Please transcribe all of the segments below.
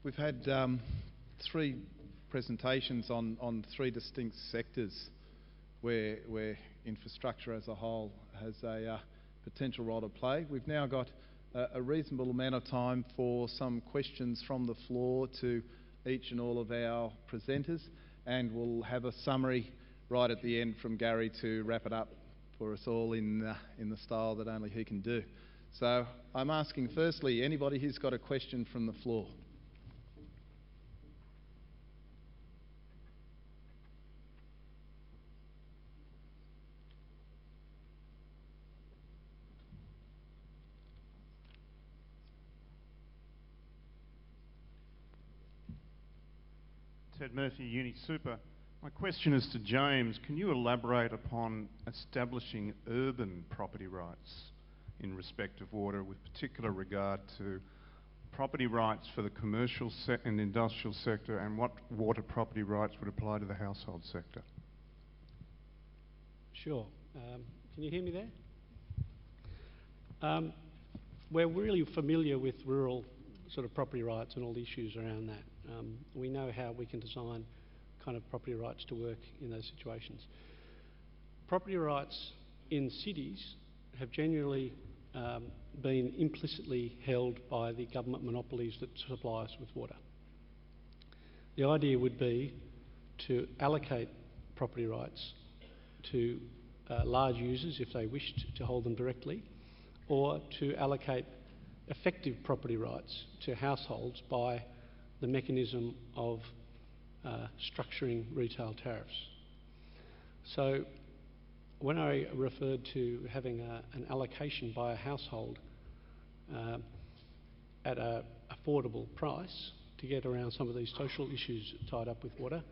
We've had three presentations on three distinct sectors where infrastructure as a whole has a potential role to play. We've now got a reasonable amount of time for some questions from the floor to each and all of our presenters, and we'll have a summary right at the end from Garry to wrap it up for us all in the style that only he can do. So I'm asking firstly, anybody who's got a question from the floor. Ted Murphy, Uni Super. My question is to James. Can you elaborate upon establishing urban property rights in respect of water, with particular regard to property rights for the commercial and industrial sector, and what water property rights would apply to the household sector? Sure. Can you hear me there? We're really familiar with rural sort of property rights and all the issues around that. We know how we can design kind of property rights to work in those situations. Property rights in cities have generally been implicitly held by the government monopolies that supply us with water. The idea would be to allocate property rights to large users if they wished to hold them directly, or to allocate effective property rights to households by the mechanism of structuring retail tariffs. So when I referred to having an allocation by a household at an affordable price to get around some of these social issues tied up with water,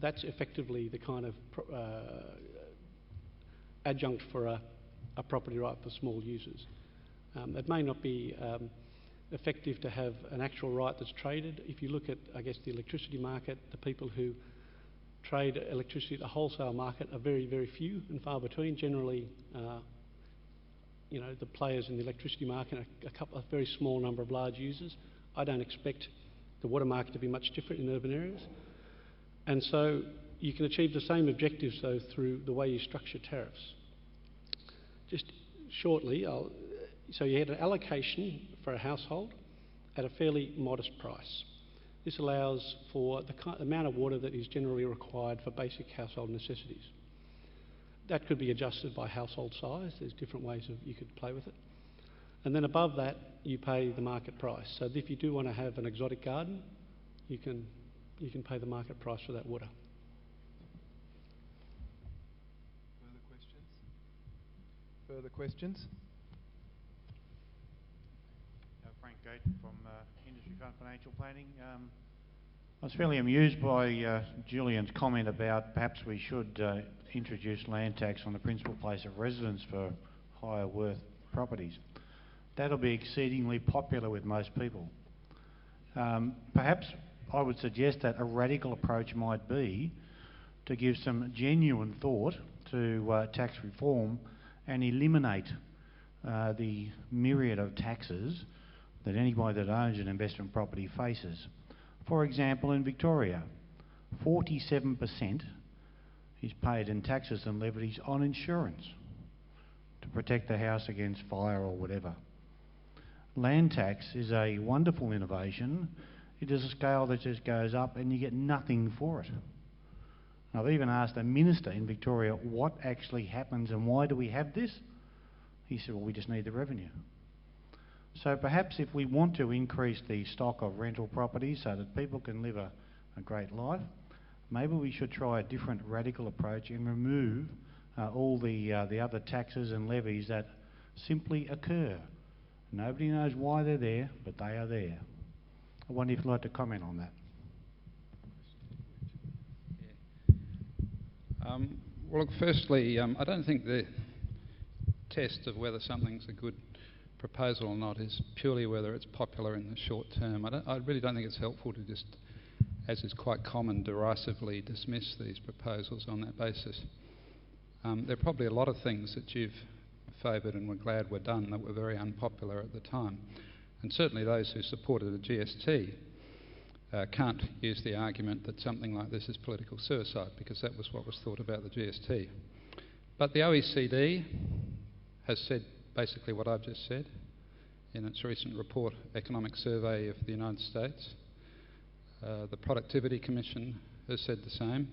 that's effectively the kind of adjunct for a property right for small users. It may not be effective to have an actual right that's traded. If you look at, I guess, the electricity market, the people who trade electricity at the wholesale market are very, very few and far between. Generally, the players in the electricity market are a very small number of large users. I don't expect the water market to be much different in urban areas. And so you can achieve the same objectives, though, through the way you structure tariffs. Just shortly, so you had an allocation for a household at a fairly modest price. This allows for the amount of water that is generally required for basic household necessities. That could be adjusted by household size. There's different ways you could play with it. And then above that, you pay the market price. So if you do want to have an exotic garden, you can pay the market price for that water. Further questions? Frank Gayton from Industry Fund Financial Planning. I was fairly amused by Julian's comment about perhaps we should introduce land tax on the principal place of residence for higher worth properties. That'll be exceedingly popular with most people. Perhaps I would suggest that a radical approach might be to give some genuine thought to tax reform and eliminate the myriad of taxes that anybody that owns an investment property faces. For example, in Victoria, 47% is paid in taxes and levies on insurance to protect the house against fire or whatever. Land tax is a wonderful innovation. It is a scale that just goes up and you get nothing for it. I've even asked a minister in Victoria what actually happens and why do we have this? He said, well, we just need the revenue. So perhaps if we want to increase the stock of rental properties so that people can live a great life, maybe we should try a different radical approach and remove all the other taxes and levies that simply occur. Nobody knows why they're there, but they are there. I wonder if you'd like to comment on that. Well, look, firstly, I don't think the test of whether something's a good proposal or not is purely whether it's popular in the short term. I really don't think it's helpful to just, as is quite common, derisively dismiss these proposals on that basis. There are probably a lot of things that you've favoured and were glad were done that were very unpopular at the time. And certainly those who supported a GST can't use the argument that something like this is political suicide, because that was what was thought about the GST. But the OECD has said basically what I've just said in its recent report, Economic Survey of the United States. The Productivity Commission has said the same.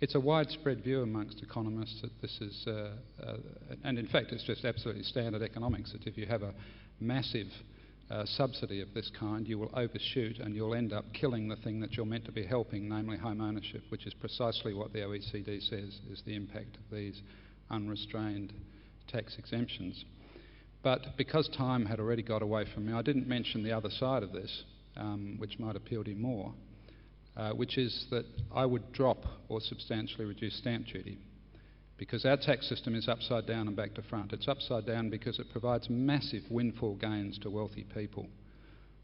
It's a widespread view amongst economists that this is, and in fact it's just absolutely standard economics, that if you have a massive subsidy of this kind, you will overshoot and you'll end up killing the thing that you're meant to be helping, namely home ownership, which is precisely what the OECD says is the impact of these unrestrained tax exemptions. But because time had already got away from me, I didn't mention the other side of this, which might appeal to you more, which is that I would drop or substantially reduce stamp duty, because our tax system is upside down and back to front. It's upside down because it provides massive windfall gains to wealthy people.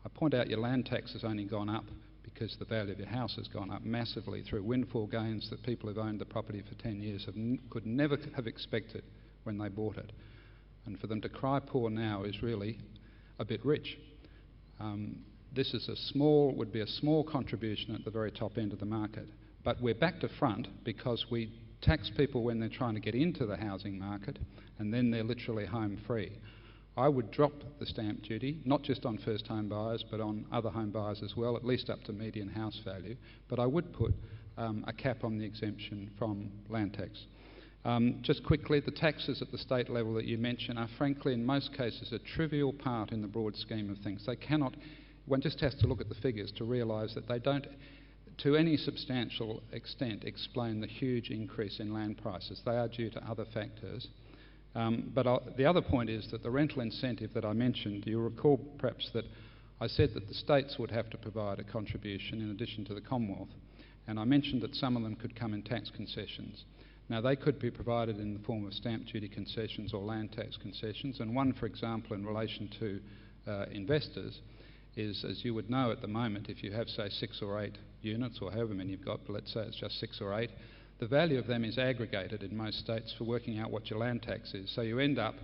I point out your land tax has only gone up because the value of your house has gone up massively through windfall gains that people who've owned the property for 10 years could never have expected when they bought it. And for them to cry poor now is really a bit rich. This is would be a small contribution at the very top end of the market. But we're back to front because we tax people when they're trying to get into the housing market, and then they're literally home free. I would drop the stamp duty, not just on first home buyers, but on other home buyers as well, at least up to median house value. But I would put a cap on the exemption from land tax. Just quickly, the taxes at the state level that you mention are frankly in most cases a trivial part in the broad scheme of things. They cannot, one just has to look at the figures to realise that they don't to any substantial extent explain the huge increase in land prices. They are due to other factors. But the other point is that the rental incentive that I mentioned, you'll recall perhaps that I said that the states would have to provide a contribution in addition to the Commonwealth, and I mentioned that some of them could come in tax concessions. Now they could be provided in the form of stamp duty concessions or land tax concessions, and one, for example, in relation to investors is, as you would know at the moment, if you have say 6 or 8 units or however many you've got, but let's say it's just 6 or 8, the value of them is aggregated in most states for working out what your land tax is. So you end up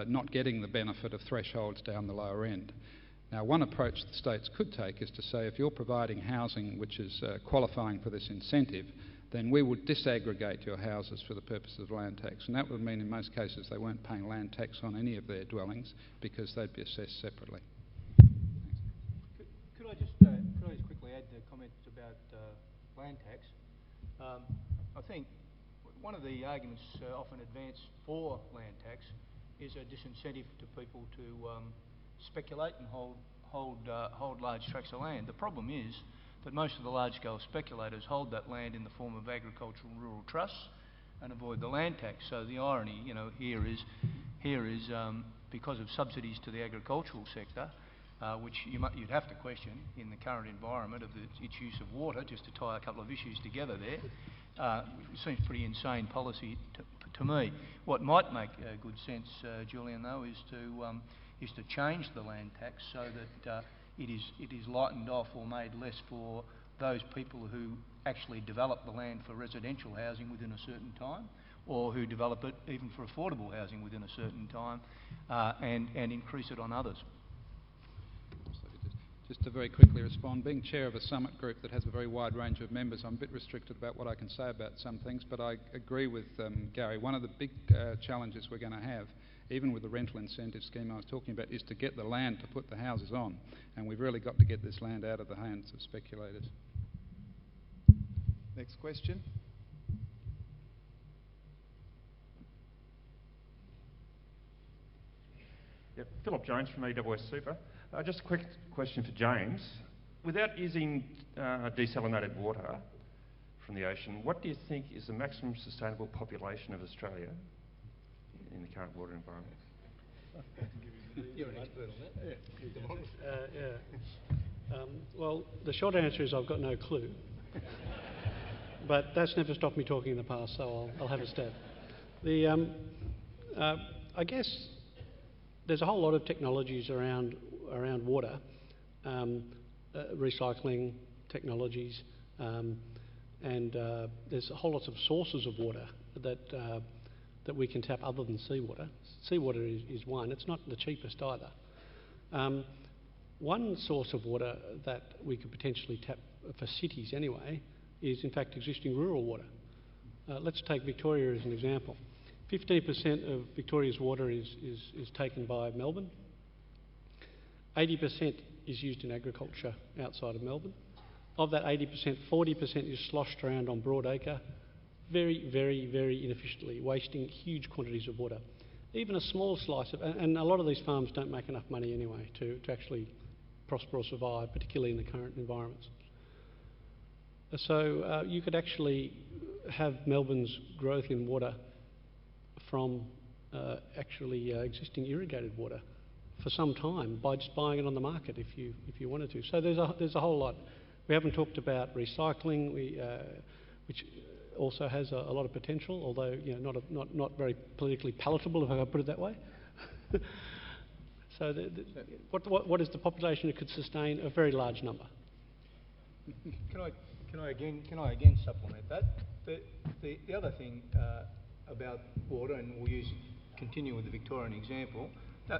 not getting the benefit of thresholds down the lower end. Now one approach the states could take is to say if you're providing housing which is qualifying for this incentive, then we would disaggregate your houses for the purpose of land tax. And that would mean in most cases they weren't paying land tax on any of their dwellings because they'd be assessed separately. Could I just quickly add the comments about land tax? I think one of the arguments often advanced for land tax is a disincentive to people to speculate and hold large tracts of land. The problem is that most of the large-scale speculators hold that land in the form of agricultural and rural trusts and avoid the land tax. So the irony, here is because of subsidies to the agricultural sector, which you'd have to question in the current environment of its use of water, just to tie a couple of issues together there. It seems pretty insane policy to me. What might make good sense, Julian, though, is to change the land tax so that it is lightened off or made less for those people who actually develop the land for residential housing within a certain time, or who develop it even for affordable housing within a certain time, and increase it on others. Just to very quickly respond, being chair of a summit group that has a very wide range of members, I'm a bit restricted about what I can say about some things, but I agree with Garry. One of the big challenges we're going to have, even with the rental incentive scheme I was talking about, is to get the land to put the houses on, and we've really got to get this land out of the hands of speculators. Next question. Yep, Philip Jones from EWS Super. Just a quick question for James. Without using desalinated water from the ocean, what do you think is the maximum sustainable population of Australia in the current water environment? You're an expert on that. Well, the short answer is I've got no clue. But that's never stopped me talking in the past, so I'll have a stab. I guess there's a whole lot of technologies around water, recycling technologies, and there's a whole lot of sources of water that we can tap other than seawater. Seawater is one. It's not the cheapest either. One source of water that we could potentially tap for cities anyway is in fact existing rural water. Let's take Victoria as an example. 15% of Victoria's water is taken by Melbourne. 80% is used in agriculture outside of Melbourne. Of that 80%, 40% is sloshed around on Broadacre very, very, very inefficiently, wasting huge quantities of water. Even a small slice of, and a lot of these farms don't make enough money anyway to actually prosper or survive, particularly in the current environments. So you could actually have Melbourne's growth in water from actually existing irrigated water for some time by just buying it on the market if you wanted to. So there's a whole lot. We haven't talked about recycling, which also has a lot of potential, although not very politically palatable, if I can put it that way. So what is the population that could sustain a very large number? Can I again supplement that? The other thing about water, and we'll continue with the Victorian example,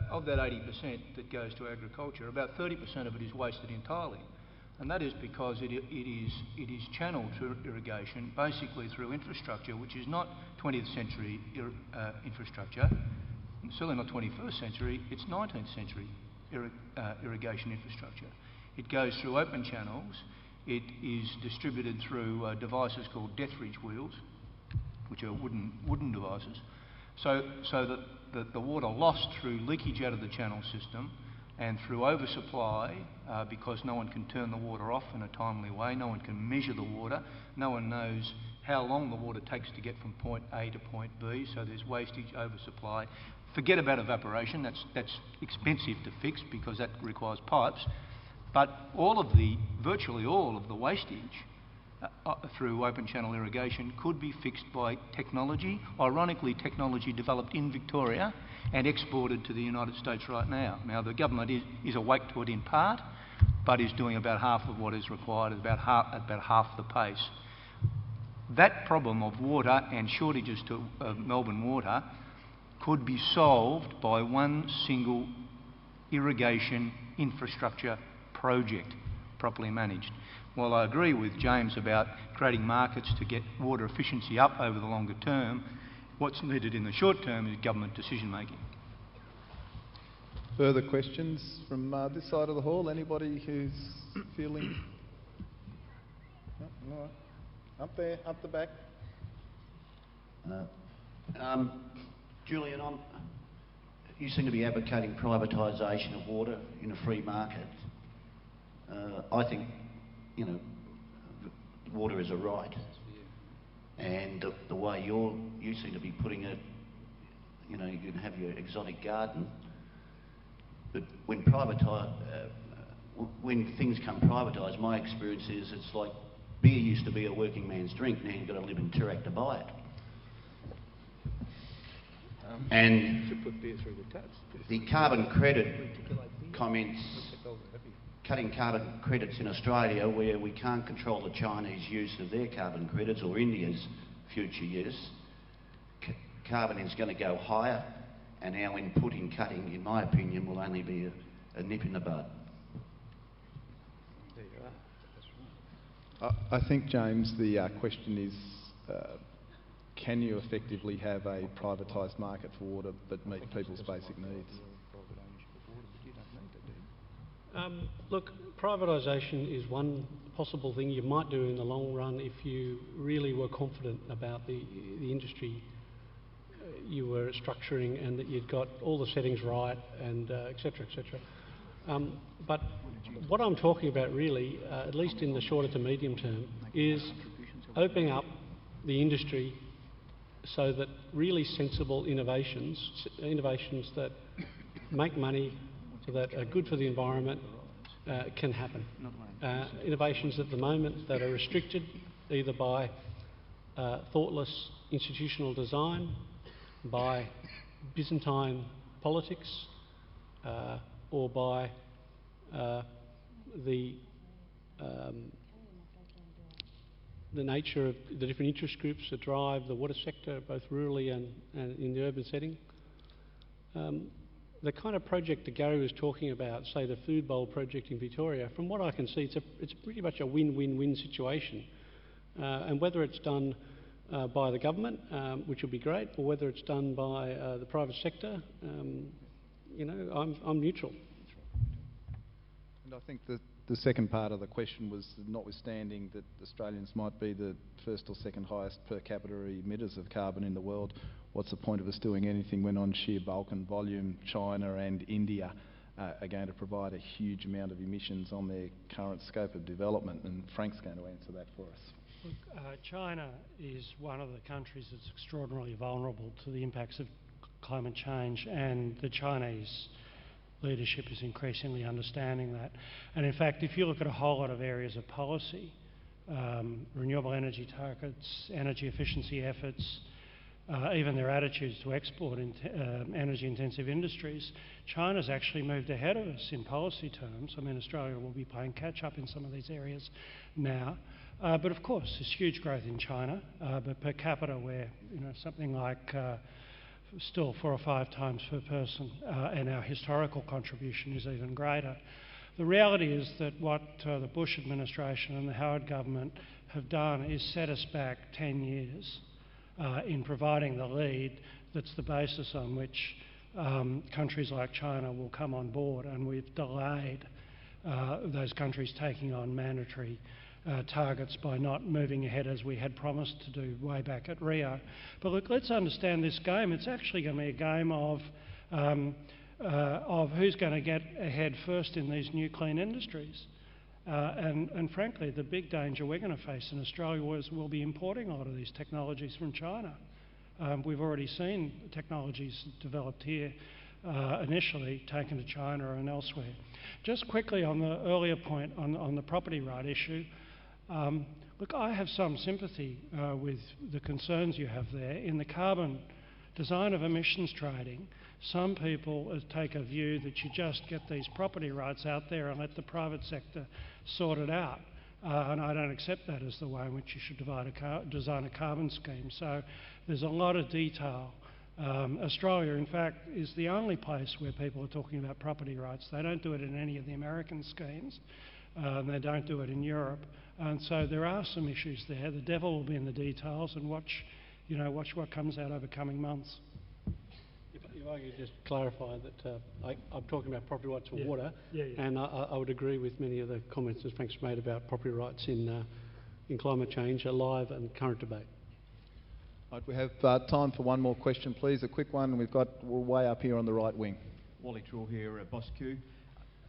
of that 80% that goes to agriculture, about 30% of it is wasted entirely. And that is because it is channeled through irrigation, basically through infrastructure, which is not 20th century infrastructure, certainly not 21st century, it's 19th century irrigation infrastructure. It goes through open channels. It is distributed through devices called Dethridge wheels, which are wooden devices. So that the water lost through leakage out of the channel system and through oversupply, because no one can turn the water off in a timely way, no one can measure the water, no one knows how long the water takes to get from point A to point B, so there's wastage, oversupply. Forget about evaporation, that's expensive to fix because that requires pipes, but virtually all of the wastage through open channel irrigation could be fixed by technology, ironically technology developed in Victoria and exported to the United States right now. Now the government is awake to it in part, but is doing about half of what is required at about half the pace. That problem of water and shortages of Melbourne water could be solved by one single irrigation infrastructure project, properly managed. While I agree with James about creating markets to get water efficiency up over the longer term, what's needed in the short term is government decision making. Further questions from this side of the hall? Anybody who's feeling... No, all right. Up there, up the back. Julian, you seem to be advocating privatisation of water in a free market. I think, water is a right, and the way you seem to be putting it, you can have your exotic garden, but when things come privatised, my experience is it's like beer used to be a working man's drink, now you've got to live in Toorak to buy it. And the carbon credit comments, cutting carbon credits in Australia, where we can't control the Chinese use of their carbon credits or India's future use, carbon is going to go higher, and our input in cutting, in my opinion, will only be a nip in the bud. There you are. I think, James, the question is, can you effectively have a privatised market for water but meet people's basic needs? Look, privatisation is one possible thing you might do in the long run if you really were confident about the industry you were structuring and that you'd got all the settings right and et cetera, et cetera. But what I'm talking about really, at least in the shorter to medium term, is opening up the industry so that really sensible innovations that make money, so that are good for the environment, can happen. Innovations at the moment that are restricted either by thoughtless institutional design, by Byzantine politics, or by the nature of the different interest groups that drive the water sector, both rurally and in the urban setting. the kind of project that Garry was talking about, say the Food Bowl project in Victoria, from what I can see, it's pretty much a win-win-win situation. And whether it's done by the government, which would be great, or whether it's done by the private sector, you know, I'm neutral. And I think that the second part of the question was, notwithstanding that Australians might be the first or second highest per capita emitters of carbon in the world, what's the point of us doing anything when on sheer bulk and volume China and India are going to provide a huge amount of emissions on their current scope of development? And Frank's going to answer that for us. Look, China is one of the countries that's extraordinarily vulnerable to the impacts of climate change, and the Chinese leadership is increasingly understanding that. And in fact, if you look at a whole lot of areas of policy, renewable energy targets, energy efficiency efforts, even their attitudes to export energy-intensive industries, China's actually moved ahead of us in policy terms. I mean, Australia will be playing catch-up in some of these areas now. But of course, there's huge growth in China, but per capita we're, you know, something like still 4 or 5 times per person, and our historical contribution is even greater. The reality is that what the Bush administration and the Howard government have done is set us back 10 years in providing the lead that's the basis on which countries like China will come on board, and we've delayed those countries taking on mandatory targets by not moving ahead as we had promised to do way back at Rio. But look, let's understand this game. It's actually going to be a game of who's going to get ahead first in these new clean industries. And frankly, the big danger we're going to face in Australia is we'll be importing a lot of these technologies from China. We've already seen technologies developed here initially taken to China and elsewhere. Just quickly on the earlier point on the property right issue, look, I have some sympathy with the concerns you have there. In the carbon design of emissions trading, some people take a view that you just get these property rights out there and let the private sector sort it out. And I don't accept that as the way in which you should design a carbon scheme. So there's a lot of detail. Australia, in fact, is the only place where people are talking about property rights. They don't do it in any of the American schemes. They don't do it in Europe. And so there are some issues there. The devil will be in the details, and watch what comes out over coming months. If I could just clarify that I'm talking about property rights for water, and I would agree with many of the comments that Frank's made about property rights in climate change, a live and current debate. Right, we have time for one more question, please. A quick one. We're way up here on the right wing. Wally Troll here at Bus Q.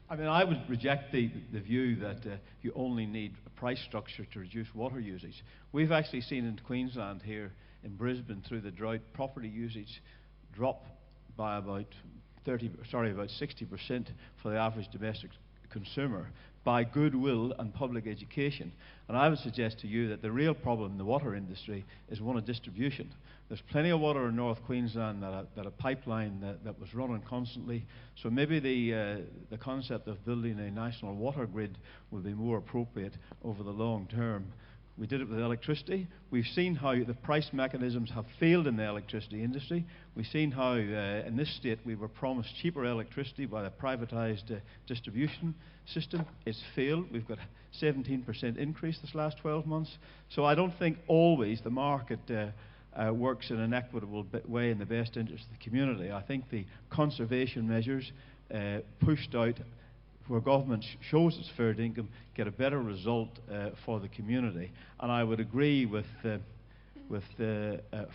I mean, I would reject the view that you only need a price structure to reduce water usage. We've actually seen in Queensland here in Brisbane through the drought, property usage drop by about 60% for the average domestic consumer by goodwill and public education. And I would suggest to you that the real problem in the water industry is one of distribution. There's plenty of water in North Queensland that a pipeline that was running constantly. So maybe the concept of building a national water grid will be more appropriate over the long term. We did it with electricity. We've seen how the price mechanisms have failed in the electricity industry. We've seen how in this state we were promised cheaper electricity by a privatised distribution system. It's failed. We've got a 17% increase this last 12 months. So I don't think always the market works in an equitable way in the best interest of the community. I think the conservation measures pushed out where government shows its fair income get a better result for the community. And I would agree with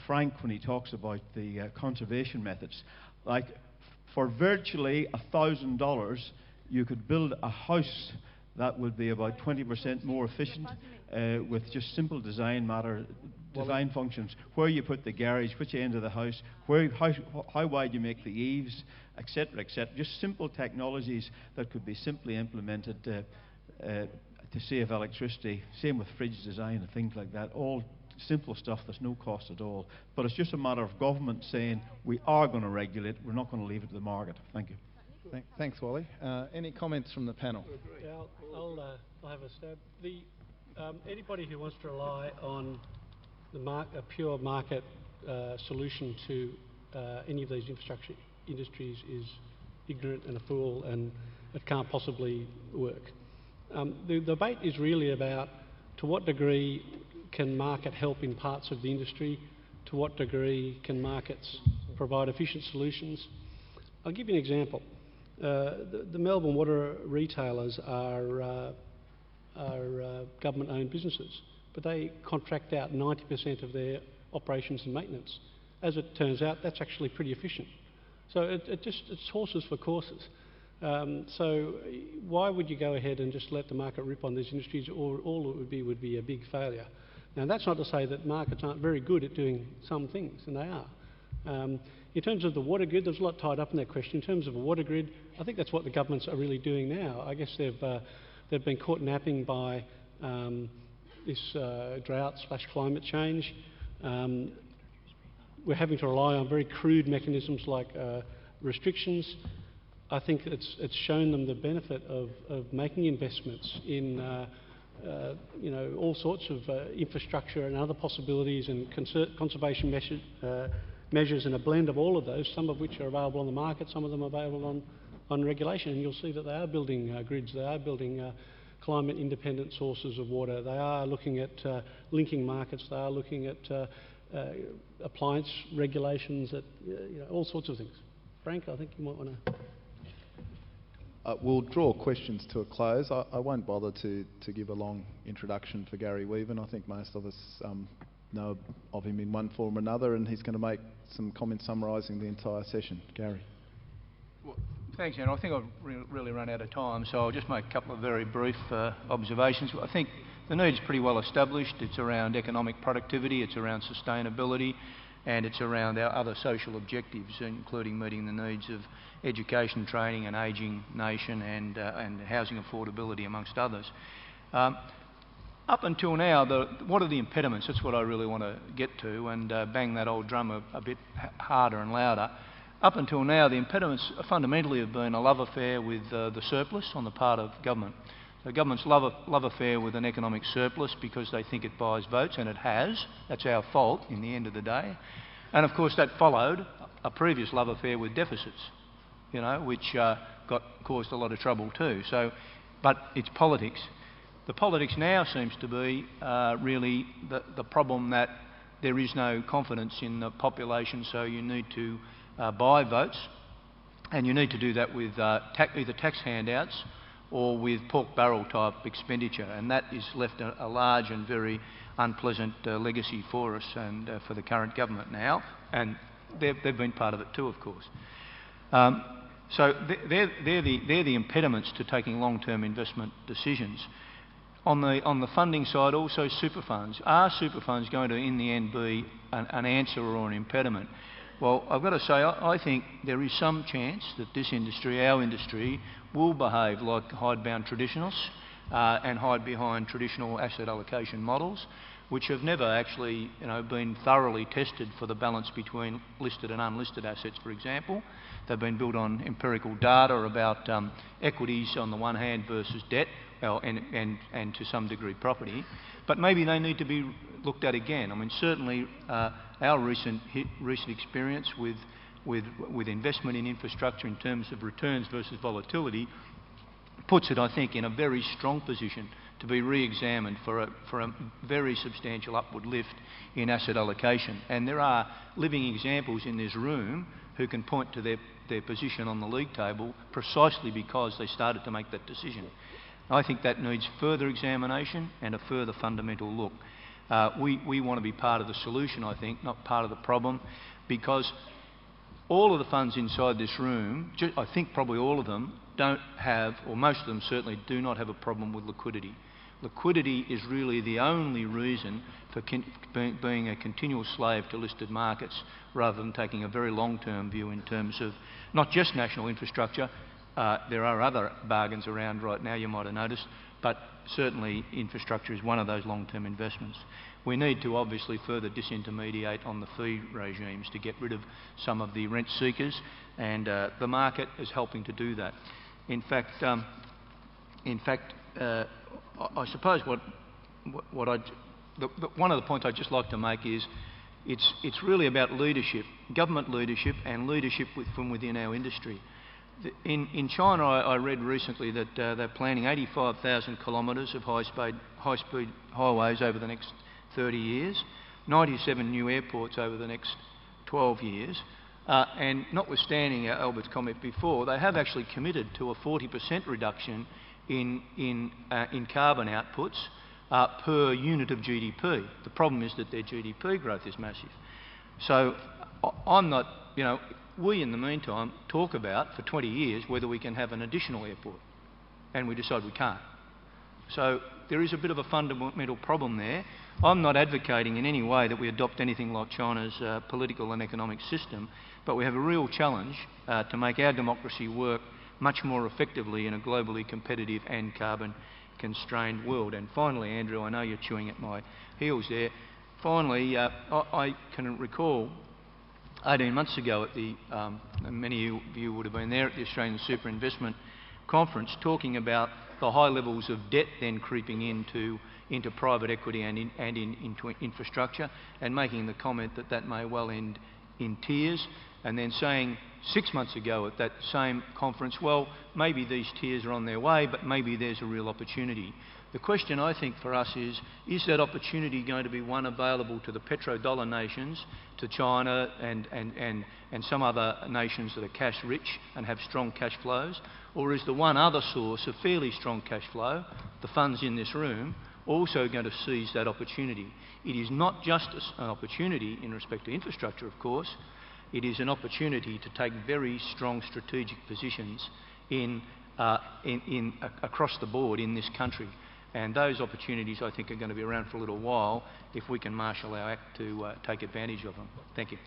Frank when he talks about the conservation methods. Like for virtually $1,000 you could build a house that would be about 20% more efficient with just simple design functions, where you put the garage, which end of the house, how wide you make the eaves, etc., etc. Just simple technologies that could be simply implemented to save electricity. Same with fridge design and things like that. All simple stuff. There's no cost at all. But it's just a matter of government saying we are going to regulate. We're not going to leave it to the market. Thank you. Thanks, Wally. Any comments from the panel? Yeah, I'll have a stab. Anybody who wants to rely on a pure market solution to any of these infrastructure industries is ignorant and a fool and it can't possibly work. The debate is really about to what degree can market help in parts of the industry, to what degree can markets provide efficient solutions. I'll give you an example. The Melbourne water retailers are government-owned businesses, but they contract out 90% of their operations and maintenance. As it turns out, that's actually pretty efficient. So it's horses for courses. So why would you go ahead and just let the market rip on these industries, or all it would be a big failure? Now, that's not to say that markets aren't very good at doing some things, and they are. In terms of the water grid, there's a lot tied up in that question. In terms of a water grid, I think that's what the governments are really doing now. I guess they've been caught napping by this drought/climate change. We're having to rely on very crude mechanisms like restrictions. I think it's shown them the benefit of making investments in all sorts of infrastructure and other possibilities and conservation measures and a blend of all of those, some of which are available on the market, some of them are available on regulation. And you'll see that they are building grids, they are building climate independent sources of water, they are looking at linking markets, they are looking at appliance regulations, at all sorts of things. Frank, I think you might want to... We'll draw questions to a close. I won't bother to give a long introduction for Garry Weaven. I think most of us know of him in one form or another, and he's going to make some comments summarising the entire session. Garry. Well, thanks, Andrew. I think I've really run out of time, so I'll just make a couple of very brief observations. I think the need's pretty well established. It's around economic productivity, it's around sustainability, and it's around our other social objectives, including meeting the needs of education, training, an ageing nation, and housing affordability, amongst others. Up until now, what are the impediments? That's what I really want to get to, and bang that old drum a bit harder and louder. Up until now, the impediments fundamentally have been a love affair with the surplus on the part of government. The government's love affair with an economic surplus because they think it buys votes, and it has. That's our fault in the end of the day. And of course that followed a previous love affair with deficits, which caused a lot of trouble too. But it's politics. The politics now seems to be really the problem that there is no confidence in the population, so you need to buy votes, and you need to do that with either tax handouts or with pork barrel type expenditure, and that is left a large and very unpleasant legacy for us and for the current government now, and they've been part of it too, of course. So they're the impediments to taking long-term investment decisions. On the funding side, also super funds. Are super funds going to, in the end, be an answer or an impediment? Well, I've got to say, I think there is some chance that this industry, our industry, will behave like hidebound traditionalists and hide behind traditional asset allocation models, which have never actually been thoroughly tested for the balance between listed and unlisted assets, for example. They've been built on empirical data about equities on the one hand versus debt, and to some degree property. But maybe they need to be looked at again. I mean, certainly our recent experience with investment in infrastructure in terms of returns versus volatility puts it, I think, in a very strong position to be re-examined for a very substantial upward lift in asset allocation. And there are living examples in this room who can point to their position on the league table precisely because they started to make that decision. I think that needs further examination and a further fundamental look. We want to be part of the solution, I think, not part of the problem, because all of the funds inside this room, I think probably all of them, don't have, or most of them certainly do not have a problem with liquidity. Liquidity is really the only reason for being a continual slave to listed markets, rather than taking a very long-term view in terms of not just national infrastructure. There are other bargains around right now, you might have noticed, but certainly infrastructure is one of those long-term investments. We need to obviously further disintermediate on the fee regimes to get rid of some of the rent seekers, and the market is helping to do that. In fact, I suppose one of the points I'd just like to make is it's really about leadership, government leadership, and leadership from within our industry. In China, I read recently that they're planning 85,000 kilometres of high-speed highways over the next 30 years, 97 new airports over the next 12 years, and notwithstanding Albert's comment before, they have actually committed to a 40% reduction in carbon outputs per unit of GDP. The problem is that their GDP growth is massive. So I'm not, you know, we in the meantime talk about for 20 years whether we can have an additional airport, and we decide we can't. So there is a bit of a fundamental problem there. I'm not advocating in any way that we adopt anything like China's political and economic system, but we have a real challenge to make our democracy work much more effectively in a globally competitive and carbon-constrained world. And finally, Andrew, I know you're chewing at my heels there. Finally, I can recall 18 months ago at the, many of you would have been there at the Australian Super Investment Conference, talking about the high levels of debt then creeping into private equity and into infrastructure, and making the comment that that may well end in tears, and then saying 6 months ago at that same conference, well, maybe these tears are on their way, but maybe there's a real opportunity. The question I think for us is that opportunity going to be one available to the petrodollar nations, to China and some other nations that are cash rich and have strong cash flows, or is the one other source of fairly strong cash flow, the funds in this room, also going to seize that opportunity? It is not just an opportunity in respect to infrastructure, of course. It is an opportunity to take very strong strategic positions across the board in this country. And those opportunities, I think, are going to be around for a little while if we can marshal our act to take advantage of them. Thank you.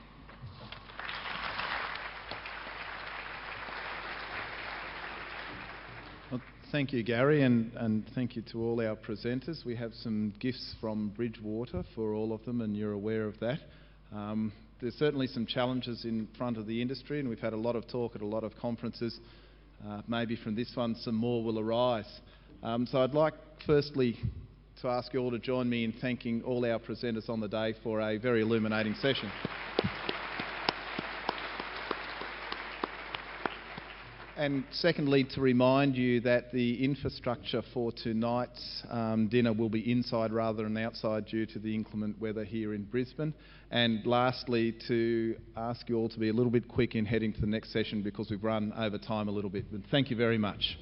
Well, thank you, Garry, and thank you to all our presenters. We have some gifts from Bridgewater for all of them, and you're aware of that. There's certainly some challenges in front of the industry, and we've had a lot of talk at a lot of conferences. Maybe from this one some more will arise. So I'd like firstly to ask you all to join me in thanking all our presenters on the day for a very illuminating session. And secondly, to remind you that the infrastructure for tonight's dinner will be inside rather than outside due to the inclement weather here in Brisbane. And lastly, to ask you all to be a little bit quick in heading to the next session because we've run over time a little bit. But thank you very much.